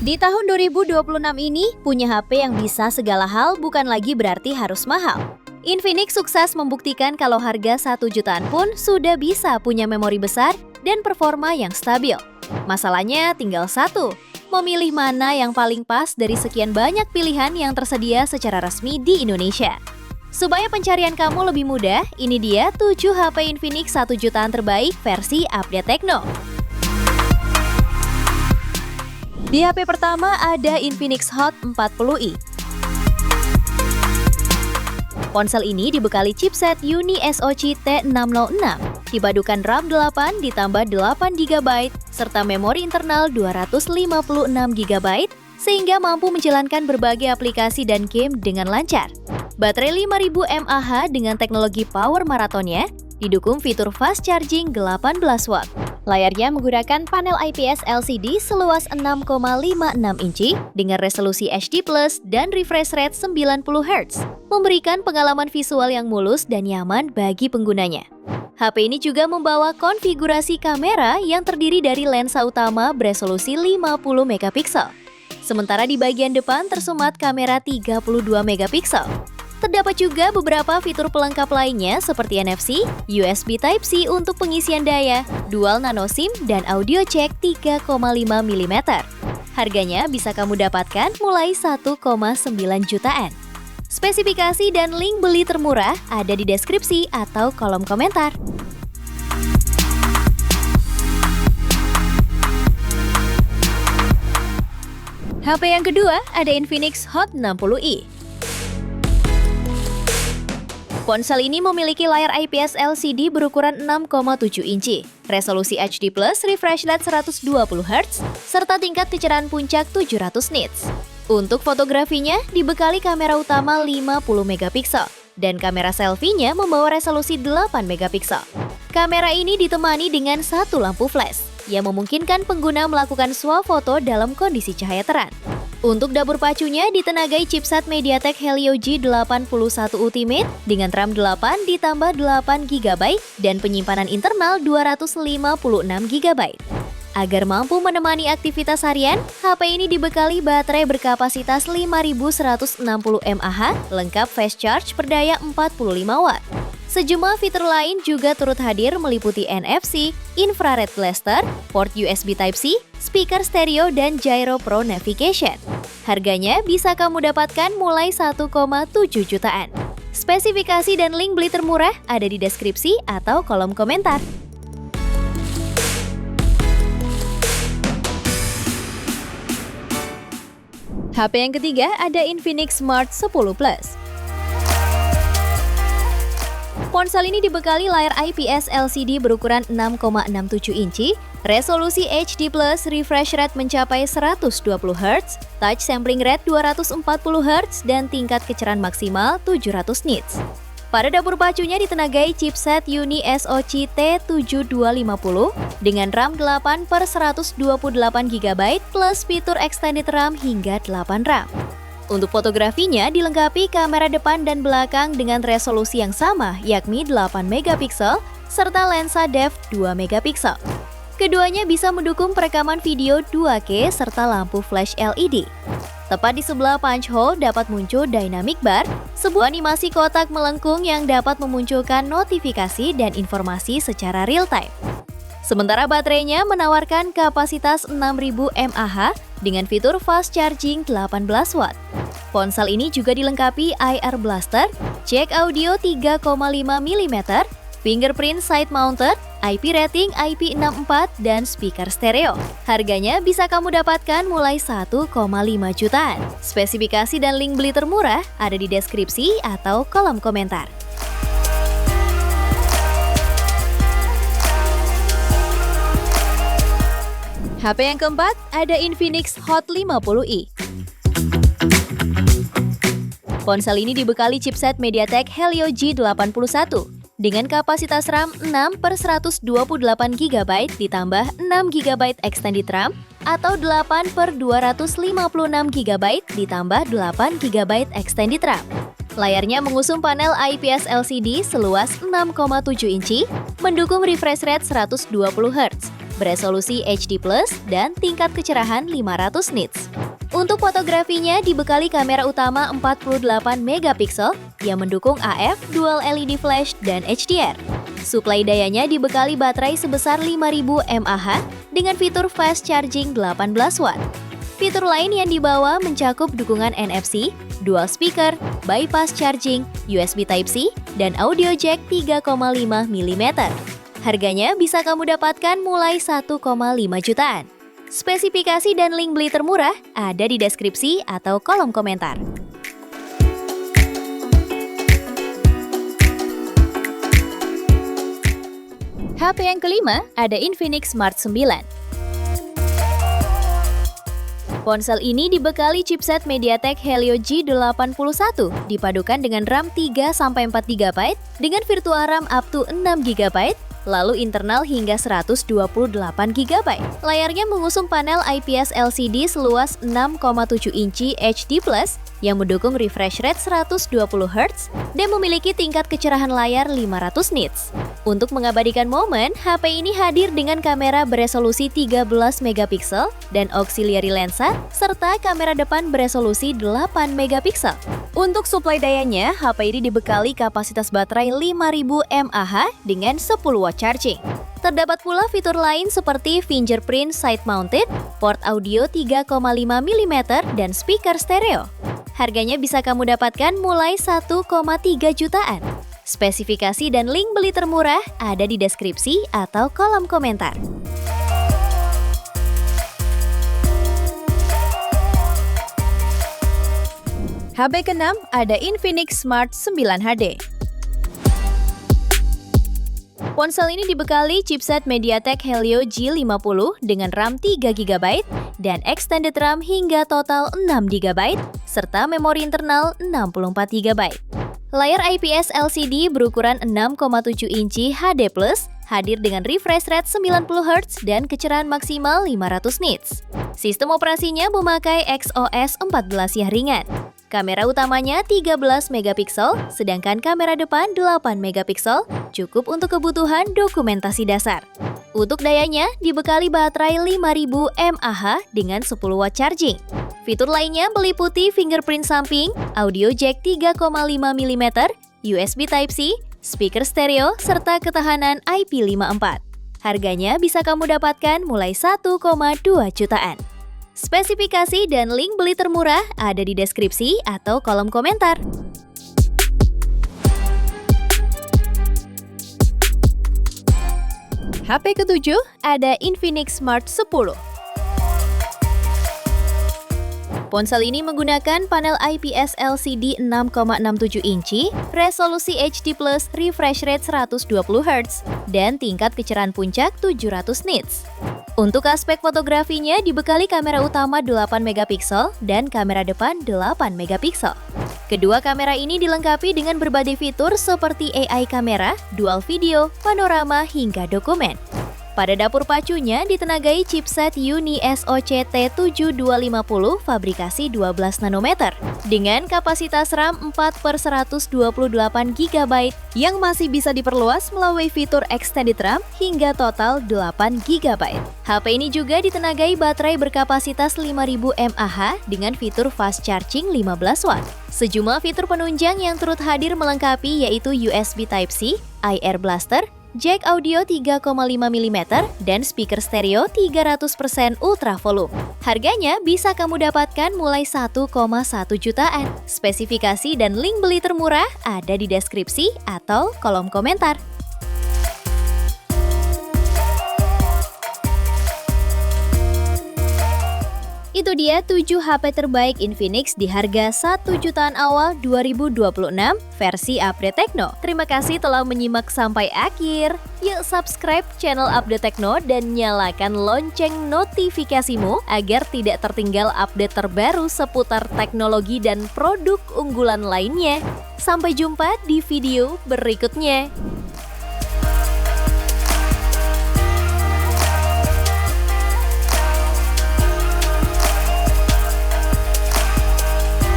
Di tahun 2026 ini, punya HP yang bisa segala hal bukan lagi berarti harus mahal. Infinix sukses membuktikan kalau harga 1 jutaan pun sudah bisa punya memori besar dan performa yang stabil. Masalahnya tinggal satu, memilih mana yang paling pas dari sekian banyak pilihan yang tersedia secara resmi di Indonesia. Supaya pencarian kamu lebih mudah, ini dia 7 HP Infinix 1 jutaan terbaik versi update Tecno. Di HP pertama ada Infinix Hot 40i. Ponsel ini dibekali chipset Uni SoC T606, dipadukan RAM 8 ditambah 8GB, serta memori internal 256GB, sehingga mampu menjalankan berbagai aplikasi dan game dengan lancar. Baterai 5000 mAh dengan teknologi power marathonnya, didukung fitur fast charging 18W. Layarnya menggunakan panel IPS LCD seluas 6,56 inci dengan resolusi HD+ dan refresh rate 90Hz, memberikan pengalaman visual yang mulus dan nyaman bagi penggunanya. HP ini juga membawa konfigurasi kamera yang terdiri dari lensa utama beresolusi 50MP. Sementara di bagian depan tersemat kamera 32MP. Terdapat juga beberapa fitur pelengkap lainnya seperti NFC, USB Type-C untuk pengisian daya, dual nano SIM, dan audio jack 3,5mm. Harganya bisa kamu dapatkan mulai 1,9 jutaan. Spesifikasi dan link beli termurah ada di deskripsi atau kolom komentar. HP yang kedua ada Infinix Hot 60i. Ponsel ini memiliki layar IPS LCD berukuran 6,7 inci, resolusi HD+, refresh rate 120Hz, serta tingkat kecerahan puncak 700 nits. Untuk fotografinya, dibekali kamera utama 50MP, dan kamera selfie-nya membawa resolusi 8MP. Kamera ini ditemani dengan satu lampu flash, yang memungkinkan pengguna melakukan swafoto dalam kondisi cahaya terang. Untuk dapur pacunya ditenagai chipset MediaTek Helio G81 Ultimate dengan RAM 8 ditambah 8GB dan penyimpanan internal 256GB. Agar mampu menemani aktivitas harian, HP ini dibekali baterai berkapasitas 5160 mAh, lengkap fast charge berdaya 45W. Sejumlah fitur lain juga turut hadir meliputi NFC, infrared blaster, port USB Type-C, speaker stereo, dan Gyro Pro Navigation. Harganya bisa kamu dapatkan mulai 1,7 jutaan. Spesifikasi dan link beli termurah ada di deskripsi atau kolom komentar. HP yang ketiga ada Infinix Smart 10 Plus. Ponsel ini dibekali layar IPS LCD berukuran 6,67 inci, resolusi HD+, refresh rate mencapai 120Hz, touch sampling rate 240Hz, dan tingkat kecerahan maksimal 700 nits. Pada dapur pacunya ditenagai chipset Uni SoC T7250 dengan RAM 8 per 128GB plus fitur extended RAM hingga 8 RAM. Untuk fotografinya dilengkapi kamera depan dan belakang dengan resolusi yang sama yakni 8MP serta lensa depth 2MP. Keduanya bisa mendukung perekaman video 2K serta lampu flash LED. Tepat di sebelah punch hole dapat muncul dynamic bar, sebuah animasi kotak melengkung yang dapat memunculkan notifikasi dan informasi secara real time. Sementara baterainya menawarkan kapasitas 6000 mAh dengan fitur fast charging 18W. Ponsel ini juga dilengkapi IR blaster, jack audio 3,5mm, fingerprint side mounted, IP rating IP64, dan speaker stereo. Harganya bisa kamu dapatkan mulai 1,5 jutaan. Spesifikasi dan link beli termurah ada di deskripsi atau kolom komentar. HP yang keempat ada Infinix Hot 50i. Ponsel ini dibekali chipset MediaTek Helio G81 dengan kapasitas RAM 6 per 128GB ditambah 6GB extended RAM atau 8 per 256GB ditambah 8GB extended RAM. Layarnya mengusung panel IPS LCD seluas 6,7 inci, mendukung refresh rate 120Hz. beresolusi HD+, dan tingkat kecerahan 500 nits. Untuk fotografinya dibekali kamera utama 48 megapiksel yang mendukung AF, Dual LED Flash, dan HDR. Suplai dayanya dibekali baterai sebesar 5000 mAh dengan fitur fast charging 18 watt. Fitur lain yang dibawa mencakup dukungan NFC, dual speaker, bypass charging, USB Type-C, dan audio jack 3,5 mm. Harganya bisa kamu dapatkan mulai 1,5 jutaan. Spesifikasi dan link beli termurah ada di deskripsi atau kolom komentar. HP yang kelima ada Infinix Smart 9. Ponsel ini dibekali chipset MediaTek Helio G81 dipadukan dengan RAM 3-4 GB dengan virtual RAM up to 6 GB, lalu internal hingga 128 GB. Layarnya mengusung panel IPS LCD seluas 6,7 inci HD+ yang mendukung refresh rate 120 Hz dan memiliki tingkat kecerahan layar 500 nits. Untuk mengabadikan momen, HP ini hadir dengan kamera beresolusi 13 megapiksel dan auxiliary lensa serta kamera depan beresolusi 8 megapiksel. Untuk suplai dayanya, HP ini dibekali kapasitas baterai 5000 mAh dengan 10 watt charging. Terdapat pula fitur lain seperti fingerprint side mounted, port audio 3,5 mm, dan speaker stereo. Harganya bisa kamu dapatkan mulai 1,3 jutaan. Spesifikasi dan link beli termurah ada di deskripsi atau kolom komentar. HP ke-6 ada Infinix Smart 9 HD. Ponsel ini dibekali chipset MediaTek Helio G50 dengan RAM 3 GB dan extended RAM hingga total 6 GB serta memori internal 64 GB. Layar IPS LCD berukuran 6,7 inci HD+, hadir dengan refresh rate 90 Hz dan kecerahan maksimal 500 nits. Sistem operasinya memakai XOS 14 jaringan. Kamera utamanya 13 megapiksel, sedangkan kamera depan 8 megapiksel, cukup untuk kebutuhan dokumentasi dasar. Untuk dayanya dibekali baterai 5000 mAh dengan 10 watt charging. Fitur lainnya meliputi fingerprint samping, audio jack 3,5 mm, USB Type-C, speaker stereo, serta ketahanan IP54. Harganya bisa kamu dapatkan mulai 1,2 jutaan. Spesifikasi dan link beli termurah ada di deskripsi atau kolom komentar. HP ke-7 ada Infinix Smart 10. Ponsel ini menggunakan panel IPS LCD 6,67 inci, resolusi HD+, refresh rate 120 Hz, dan tingkat kecerahan puncak 700 nits. Untuk aspek fotografinya dibekali kamera utama 8 megapiksel dan kamera depan 8 megapiksel. Kedua kamera ini dilengkapi dengan berbagai fitur seperti AI kamera, dual video, panorama, hingga dokumen. Pada dapur pacunya ditenagai chipset Uni SoC T7250 fabrikasi 12 nanometer dengan kapasitas RAM 4/128 GB yang masih bisa diperluas melalui fitur extended RAM hingga total 8 GB. HP ini juga ditenagai baterai berkapasitas 5000 mAh dengan fitur fast charging 15 watt. Sejumlah fitur penunjang yang turut hadir melengkapi yaitu USB Type-C, IR Blaster, jack audio 3,5 mm, dan speaker stereo 300% ultra volume. Harganya bisa kamu dapatkan mulai 1,1 jutaan. Spesifikasi dan link beli termurah ada di deskripsi atau kolom komentar. Itu dia 7 HP terbaik Infinix di harga 1 jutaan awal 2026 versi Update Tekno. Terima kasih telah menyimak sampai akhir. Yuk subscribe channel Update Tekno dan nyalakan lonceng notifikasimu agar tidak tertinggal update terbaru seputar teknologi dan produk unggulan lainnya. Sampai jumpa di video berikutnya.